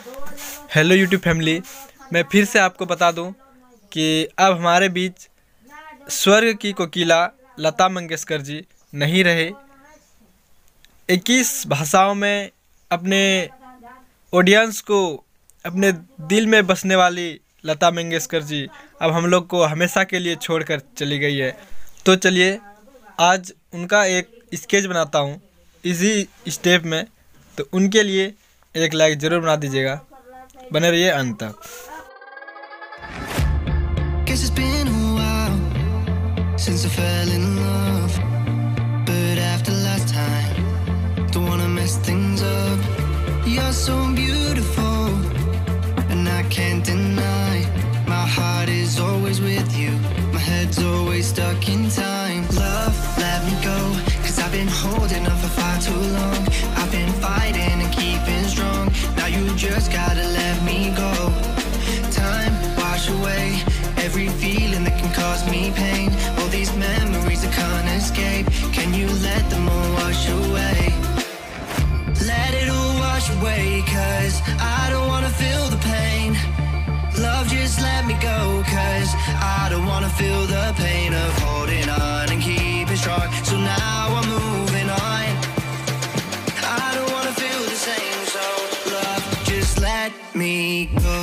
Hello YouTube family, मैं फिर से आपको बता दूं कि अब हमारे बीच स्वर्ग की कोकिला लता मंगेशकर जी नहीं रहे। 21 भाषाओं में अपने ऑडियंस को अपने दिल में बसने वाली लता मंगेशकर जी अब हम लोग को हमेशा के लिए छोड़कर चली गई है। तो चलिए आज उनका एक स्केच बनाता हूँ इसी स्टेप में, तो उनके लिए एक लाइक ज़रूर बना दीजिएगा। बने रहिए अंत तक। Guess it's been a while since I fell in love, but after last time, don't wanna mess things up. You're so beautiful, and I can't deny. My heart is always with you, my head's always stuck in time. Love, let me go, 'cause I've been holding on for far too long. I've been fighting and keeping strong. Now you just gotta let me go. Time, wash away every feeling that can cause me pain. All these memories I can't escape. Can you let them all wash away? Let it all wash away, 'cause I don't wanna feel the pain. Love, just let me go, 'cause I don't wanna feel the pain of holding on and keeping strong. So now I'm moving on. I don't wanna feel the same, so love, just let me go.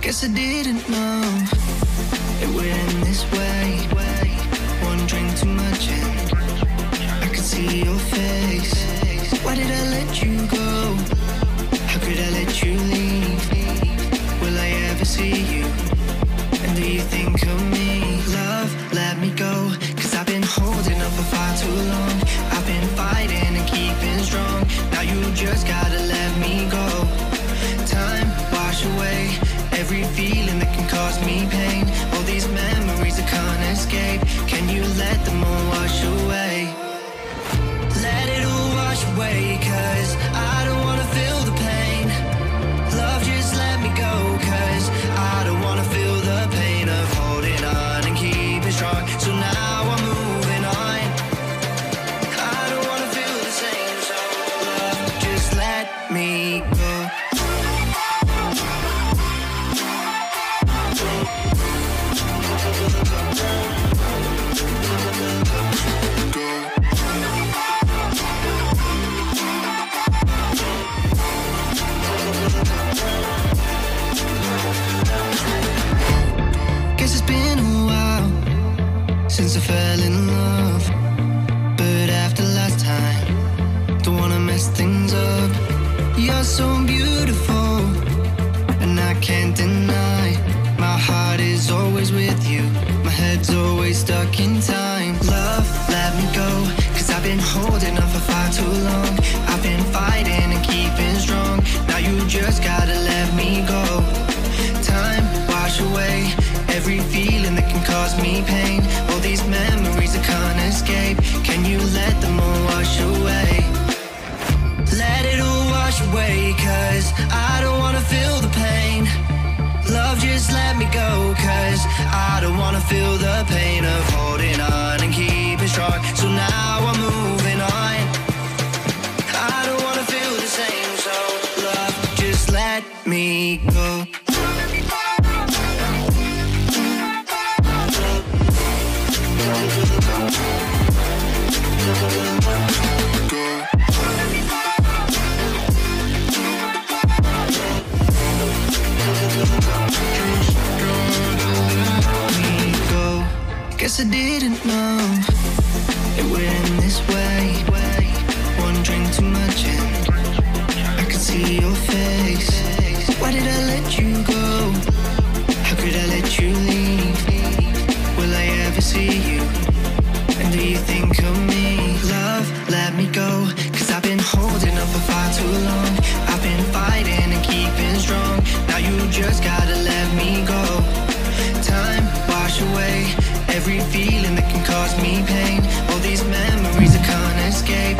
Guess I didn't know it would end this way. One drink too much and I could see your face. Why did I let you go? How could I let you leave? Will I ever see you? And do you think of me? Love, let me go, 'cause I've been holding up for far too long. I've been fighting and keeping strong. Now you just gotta let me go. Time, wash away every feeling that can cause me pain. All these memories I can't escape. Can you let them all wash away? Let it all wash away, 'cause I don't wanna feel the pain. Love, just let me go, 'cause I don't wanna feel the pain of holding on and keeping strong. So now I'm moving on. I don't wanna feel the same, so love, just let me go. Guess it's been a while since I fell in love, but after last time, don't wanna mess things up. You're so beautiful, and I can't deny. My heart is always with you, my head's always stuck in time. Love, let me go, 'cause I've been holding on for far too long. I've been fighting and keeping strong. Now you just gotta let me go. Time, wash away every feeling that can cause me pain. All these memories I can't escape. Can you let them all wash away? Let it all wash away, 'cause I don't wanna feel the pain. Love, just let me go, 'cause I don't wanna feel the pain of holding on and keeping strong. So now I'm moving on. I don't wanna feel the same, so love, just let me go. Guess I didn't know it would end this way. One drink too much and I could see your face. Why did I let you go? How could I let you leave? Will I ever see you? And do you think of me? Love, let me go, 'cause I've been holding up for far too long. I've been fighting and keeping strong. Now you just gotta let me go. Time, wash away every feeling that can cause me pain. All these memories I can't escape.